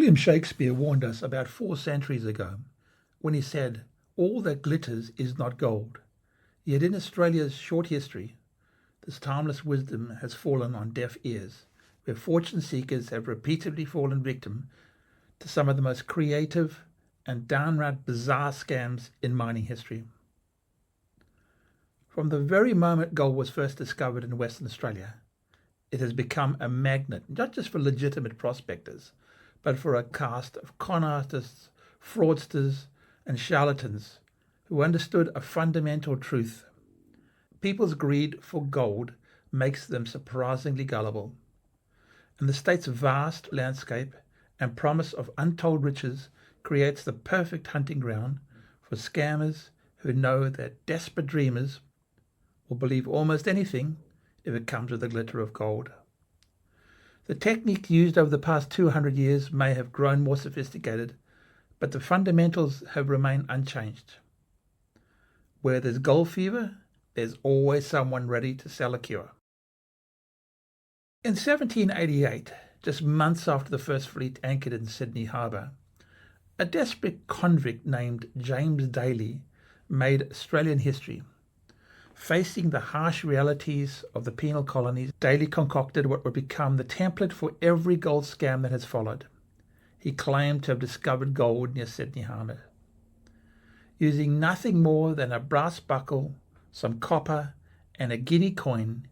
William Shakespeare warned us about 4 centuries ago when he said, "All that glitters is not gold." Yet in Australia's short history, this timeless wisdom has fallen on deaf ears, where fortune seekers have repeatedly fallen victim to some of the most creative and downright bizarre scams in mining history. From the very moment gold was first discovered in Western Australia, it has become a magnet, not just for legitimate prospectors, but for a caste of con artists, fraudsters, and charlatans who understood a fundamental truth. People's greed for gold makes them surprisingly gullible, and the state's vast landscape and promise of untold riches creates the perfect hunting ground for scammers who know that desperate dreamers will believe almost anything if it comes with the glitter of gold. The techniques used over the past 200 years may have grown more sophisticated, but the fundamentals have remained unchanged. Where there's gold fever, there's always someone ready to sell a cure. In 1788, just months after the first fleet anchored in Sydney Harbour, a desperate convict named James Dailey made Australian history. Facing the harsh realities of the penal colonies, Dailey concocted what would become the template for every gold scam that has followed. He claimed to have discovered gold near Sydney Harbour. Using nothing more than a brass buckle, some copper, and a guinea coin,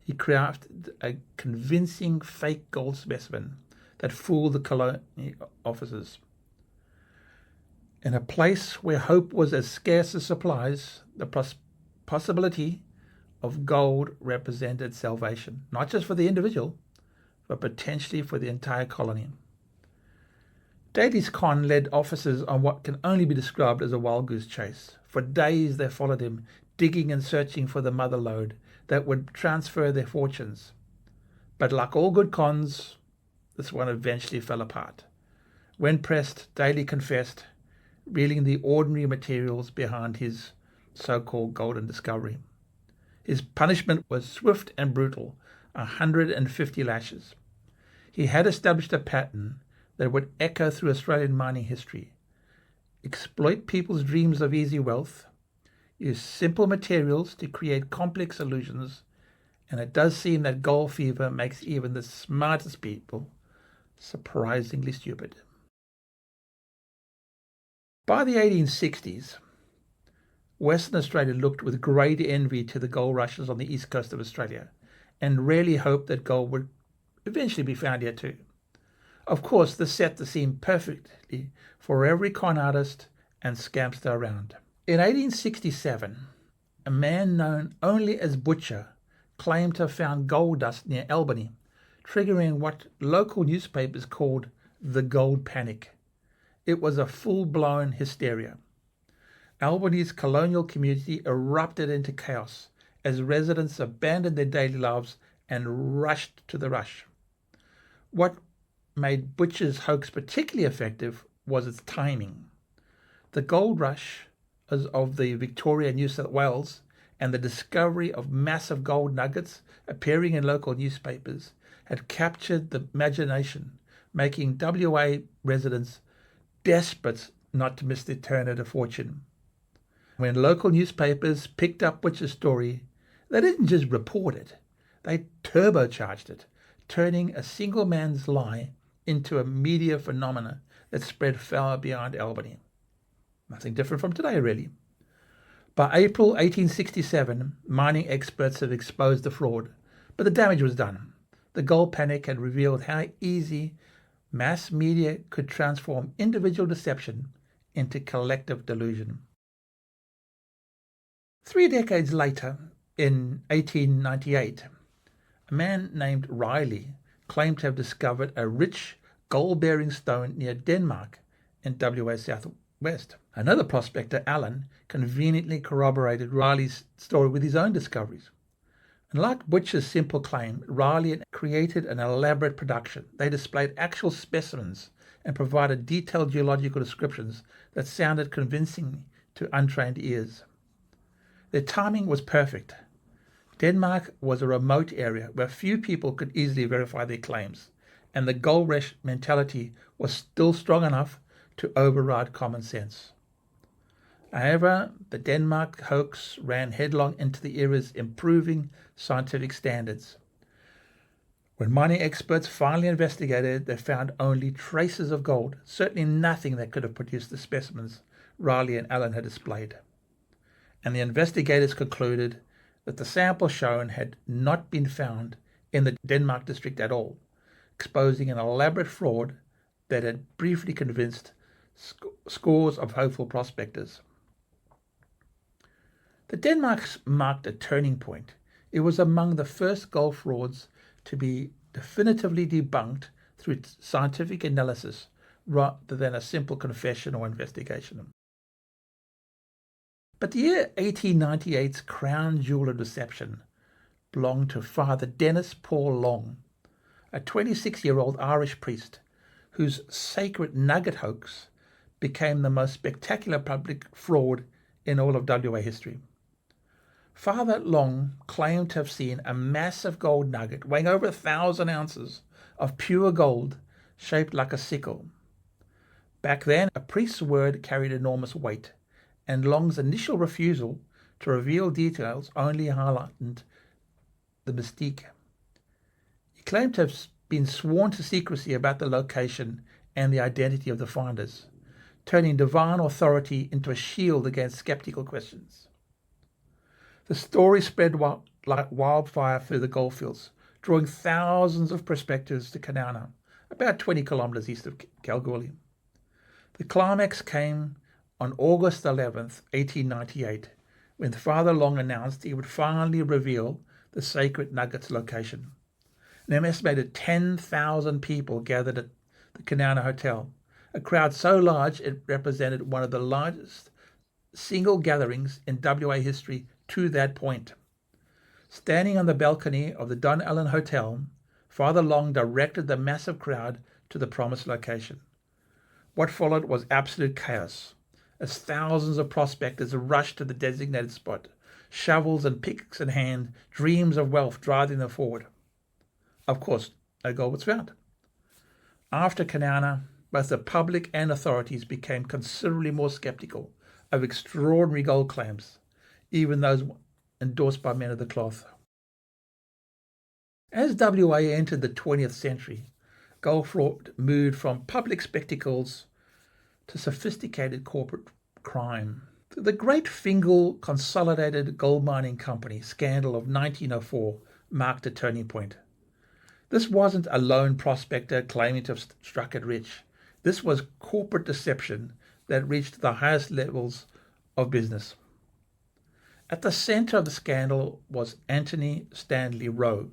he crafted a convincing fake gold specimen that fooled the colony officers. In a place where hope was as scarce as supplies, the possibility of gold represented salvation, not just for the individual, but potentially for the entire colony. Dailey's con led officers on what can only be described as a wild goose chase. For days they followed him, digging and searching for the mother lode that would transfer their fortunes. But like all good cons, this one eventually fell apart. When pressed, Dailey confessed, revealing the ordinary materials behind his so-called golden discovery. His punishment was swift and brutal, 150 lashes. He had established a pattern that would echo through Australian mining history. Exploit people's dreams of easy wealth, use simple materials to create complex illusions, and it does seem that gold fever makes even the smartest people surprisingly stupid. By the 1860s, Western Australia looked with great envy to the gold rushes on the east coast of Australia and really hoped that gold would eventually be found here too. Of course, this set the scene perfectly for every con artist and scamster around. In 1867, a man known only as Butcher claimed to have found gold dust near Albany, triggering what local newspapers called the gold panic. It was a full-blown hysteria. Albany's colonial community erupted into chaos as residents abandoned their daily lives and rushed to the rush. What made Butcher's hoax particularly effective was its timing. The gold rush of the Victoria, New South Wales, and the discovery of massive gold nuggets appearing in local newspapers had captured the imagination, making WA residents desperate not to miss their turn at a fortune. When local newspapers picked up Butcher's story, they didn't just report it, they turbocharged it, turning a single man's lie into a media phenomena that spread far beyond Albany. Nothing different from today, really. By April 1867, mining experts had exposed the fraud, but the damage was done. The gold panic had revealed how easy mass media could transform individual deception into collective delusion. 3 decades later, in 1898, a man named Riley claimed to have discovered a rich gold-bearing stone near Denmark in WA southwest. Another prospector, Allen, conveniently corroborated Riley's story with his own discoveries. And like Butcher's simple claim, Riley created an elaborate production. They displayed actual specimens and provided detailed geological descriptions that sounded convincing to untrained ears. Their timing was perfect. Denmark was a remote area where few people could easily verify their claims, and the gold rush mentality was still strong enough to override common sense. However, the Denmark hoax ran headlong into the era's improving scientific standards. When mining experts finally investigated, they found only traces of gold, certainly nothing that could have produced the specimens Riley and Allen had displayed. And the investigators concluded that the sample shown had not been found in the Denmark district at all, exposing an elaborate fraud that had briefly convinced scores of hopeful prospectors. The Denmark marked a turning point. It was among the first gold frauds to be definitively debunked through scientific analysis rather than a simple confession or investigation. But the year 1898's crown jewel of deception belonged to Father Dennis Paul Long, a 26-year-old Irish priest whose sacred Nugget hoax became the most spectacular public fraud in all of WA history. Father Long claimed to have seen a massive gold nugget weighing over 1,000 ounces of pure gold shaped like a sickle. Back then, a priest's word carried enormous weight, and Long's initial refusal to reveal details only highlighted the mystique. He claimed to have been sworn to secrecy about the location and the identity of the finders, turning divine authority into a shield against skeptical questions. The story spread like wildfire through the Goldfields, drawing thousands of prospectors to Kanana, about 20 kilometres east of Kalgoorlie. The climax came on August 11th, 1898, when Father Long announced he would finally reveal the sacred nugget's location. An estimated 10,000 people gathered at the Kanana Hotel, a crowd so large it represented one of the largest single gatherings in WA history to that point. Standing on the balcony of the Don Allen Hotel, Father Long directed the massive crowd to the promised location. What followed was absolute chaos, as thousands of prospectors rushed to the designated spot, shovels and picks in hand, dreams of wealth driving them forward. Of course, no gold was found. After Kanana, both the public and authorities became considerably more skeptical of extraordinary gold claims, even those endorsed by men of the cloth. As WA entered the 20th century, gold fraud moved from public spectacles to sophisticated corporate crime. The Great Fingal Consolidated Gold Mining Company scandal of 1904 marked a turning point. This wasn't a lone prospector claiming to have struck it rich. This was corporate deception that reached the highest levels of business. At the center of the scandal was Anthony Stanley Rowe,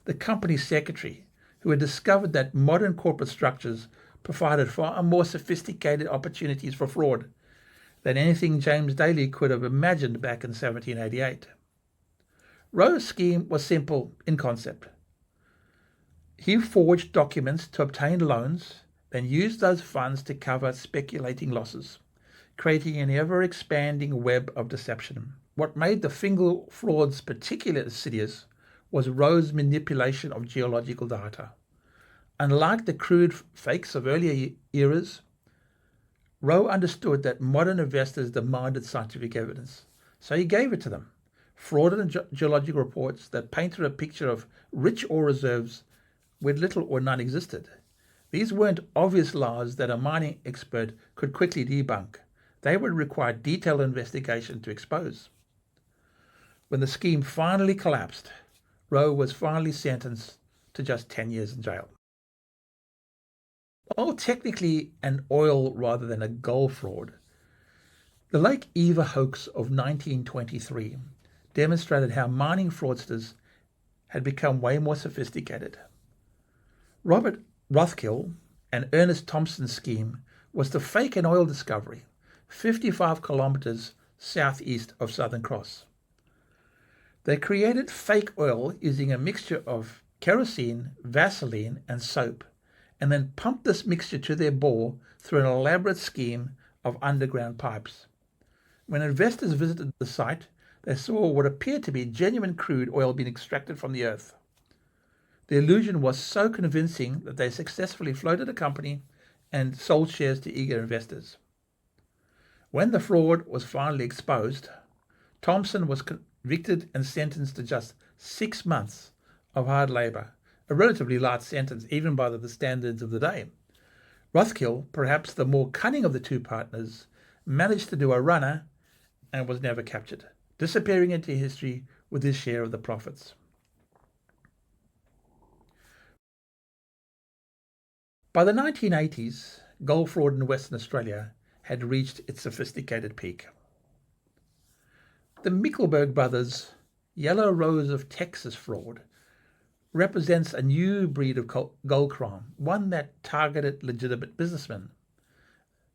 the company's secretary, who had discovered that modern corporate structures provided far more sophisticated opportunities for fraud than anything James Dailey could have imagined back in 1788. Rowe's scheme was simple in concept. He forged documents to obtain loans, then used those funds to cover speculating losses, creating an ever-expanding web of deception. What made the Fingal frauds particularly insidious was Rowe's manipulation of geological data. Unlike the crude fakes of earlier eras, Rowe understood that modern investors demanded scientific evidence, so he gave it to them. Fraudulent geological reports that painted a picture of rich ore reserves where little or none existed. These weren't obvious lies that a mining expert could quickly debunk. They would require detailed investigation to expose. When the scheme finally collapsed, Rowe was finally sentenced to just 10 years in jail. While technically an oil rather than a gold fraud, the Lake Eva hoax of 1923 demonstrated how mining fraudsters had become way more sophisticated. Robert Rothkill and Ernest Thompson's scheme was to fake an oil discovery 55 kilometers southeast of Southern Cross. They created fake oil using a mixture of kerosene, Vaseline, and soap, and then pumped this mixture to their bore through an elaborate scheme of underground pipes. When investors visited the site, they saw what appeared to be genuine crude oil being extracted from the earth. The illusion was so convincing that they successfully floated a company and sold shares to eager investors. When the fraud was finally exposed, Thompson was convicted and sentenced to just 6 months of hard labour, a relatively light sentence even by the standards of the day. Rothkill, perhaps the more cunning of the two partners, managed to do a runner and was never captured, disappearing into history with his share of the profits. By the 1980s, gold fraud in Western Australia had reached its sophisticated peak. The Mickelberg brothers' Yellow Rose of Texas fraud represents a new breed of gold crime, one that targeted legitimate businessmen.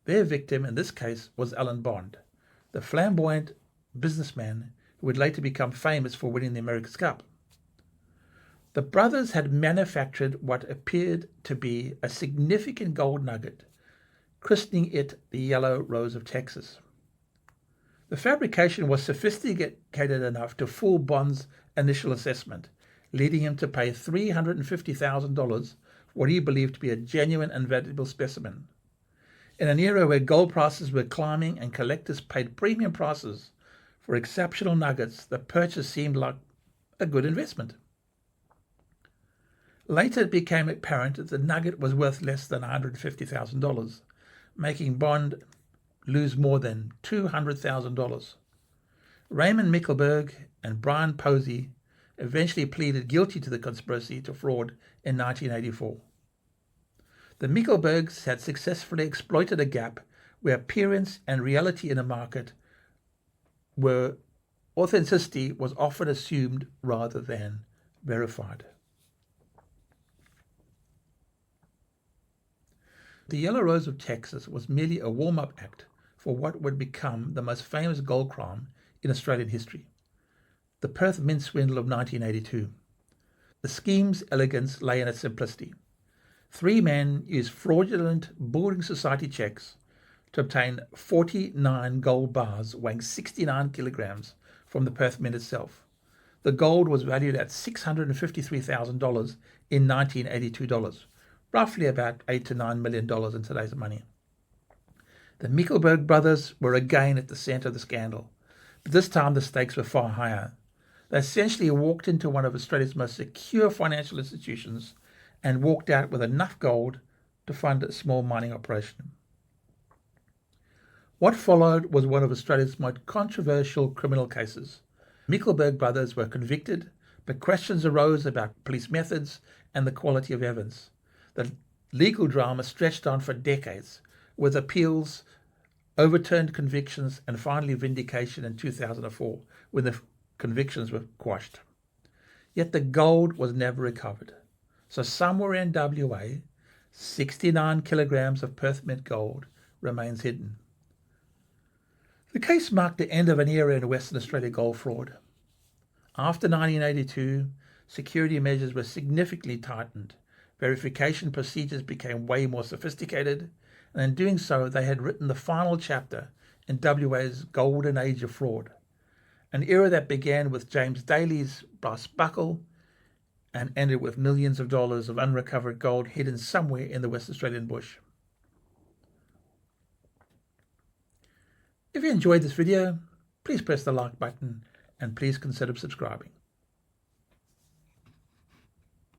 Their victim in this case was Alan Bond, the flamboyant businessman who would later become famous for winning the America's Cup. The brothers had manufactured what appeared to be a significant gold nugget, christening it the Yellow Rose of Texas. The fabrication was sophisticated enough to fool Bond's initial assessment, leading him to pay $350,000 for what he believed to be a genuine and valuable specimen. In an era where gold prices were climbing and collectors paid premium prices for exceptional nuggets, the purchase seemed like a good investment. Later it became apparent that the nugget was worth less than $150,000, making Bond lose more than $200,000. Raymond Mickelberg and Brian Posey eventually pleaded guilty to the conspiracy to fraud in 1984. The Mickelbergs had successfully exploited a gap where appearance and reality in a market where authenticity was often assumed rather than verified. The Yellow Rose of Texas was merely a warm-up act for what would become the most famous gold crime in Australian history, the Perth Mint swindle of 1982. The scheme's elegance lay in its simplicity. 3 men used fraudulent building society checks to obtain 49 gold bars weighing 69 kilograms from the Perth Mint itself. The gold was valued at $653,000 in 1982 dollars, roughly about $8 to $9 million in today's money. The Mickelberg brothers were again at the centre of the scandal, but this time the stakes were far higher. They essentially walked into one of Australia's most secure financial institutions and walked out with enough gold to fund a small mining operation. What followed was one of Australia's most controversial criminal cases. Mickelberg brothers were convicted, but questions arose about police methods and the quality of evidence. The legal drama stretched on for decades, with appeals, overturned convictions, and finally vindication in 2004, when the convictions were quashed. Yet the gold was never recovered. So somewhere in WA, 69 kilograms of Perth Mint gold remains hidden. The case marked the end of an era in Western Australia gold fraud. After 1982, security measures were significantly tightened. Verification procedures became way more sophisticated, and in doing so, they had written the final chapter in WA's golden age of fraud, an era that began with James Dailey's brass buckle and ended with millions of dollars of unrecovered gold hidden somewhere in the West Australian bush. If you enjoyed this video, please press the like button and please consider subscribing.